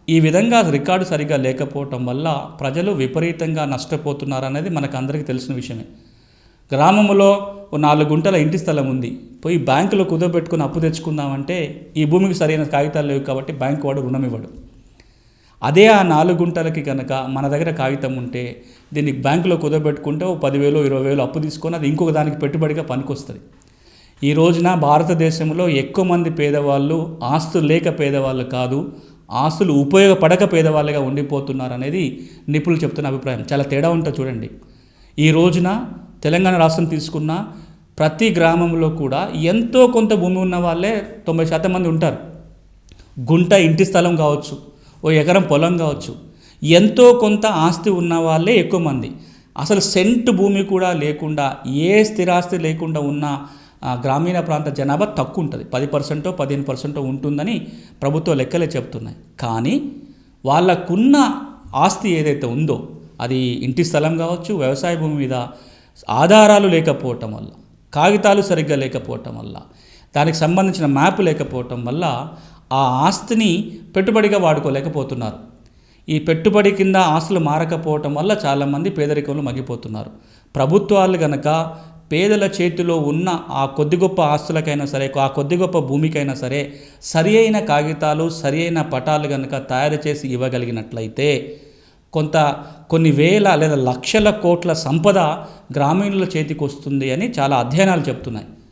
ఈ విధంగా రికార్డు సరిగా లేకపోవటం వల్ల ప్రజలు విపరీతంగా నష్టపోతున్నారనేది మనకు అందరికీ తెలిసిన విషయమే. గ్రామంలో 4 గుంటల ఇంటి స్థలం ఉంది, పోయి బ్యాంకులో కుదవబెట్టుకుని అప్పు తెచ్చుకుందామంటే ఈ భూమికి సరైన కాగితాలు లేవు కాబట్టి బ్యాంకు వాడు రుణం ఇవ్వడు. అదే ఆ 4 గుంటలకి కనుక మన దగ్గర కాగితం ఉంటే దీన్ని బ్యాంకులో కుదవబెట్టుకుంటే 10,000 20,000 అప్పు తీసుకొని అది ఇంకొక దానికి పెట్టుబడిగా పనికొస్తుంది. ఈ రోజున భారతదేశంలో ఎక్కువ మంది పేదవాళ్ళు ఆస్తులు లేక పేదవాళ్ళు కాదు, ఆస్తులు ఉపయోగపడక పేదవాళ్ళుగా ఉండిపోతున్నారు అనేది నిపుణులు చెప్తున్న అభిప్రాయం. చాలా తేడా ఉంటుంది చూడండి. ఈ రోజున తెలంగాణ రాష్ట్రం తీసుకున్న ప్రతి గ్రామంలో కూడా ఎంతో కొంత భూమి ఉన్న వాళ్ళే 90% మంది ఉంటారు. గుంట ఇంటి స్థలం కావచ్చు, ఓ ఎకరం పొలం కావచ్చు, ఎంతో కొంత ఆస్తి ఉన్న వాళ్ళే ఎక్కువ మంది. అసలు సెంటు భూమి కూడా లేకుండా ఏ స్థిరాస్తి లేకుండా ఉన్న గ్రామీణ ప్రాంత జనాభా తక్కువ ఉంటుంది. 10% 15% ఉంటుందని ప్రభుత్వ లెక్కలే చెప్తున్నాయి. కానీ వాళ్ళకున్న ఆస్తి ఏదైతే ఉందో అది ఇంటి స్థలం కావచ్చు, వ్యవసాయ భూమి మీద ఆధారాలు లేకపోవటం వల్ల, కాగితాలు సరిగ్గా లేకపోవటం వల్ల, దానికి సంబంధించిన మ్యాప్ లేకపోవటం వల్ల ఆ ఆస్తిని పెట్టుబడిగా వాడుకోలేకపోతున్నారు. ఈ పెట్టుబడి కింద ఆస్తులు మారకపోవటం వల్ల చాలామంది పేదరికంలో మగ్గిపోతున్నారు. ప్రభుత్వాలు గనక పేదల చేతిలో ఉన్న ఆ కొద్ది గొప్ప ఆస్తులకైనా సరే, ఆ కొద్ది గొప్ప భూమికైనా సరే సరి అయిన కాగితాలు, సరి అయిన పటాలు కనుక తయారు చేసి ఇవ్వగలిగినట్లయితే కొన్ని వేల లేదా లక్షల కోట్ల సంపద గ్రామీణుల చేతికి వస్తుంది అని చాలా అధ్యయనాలు చెప్తున్నాయి.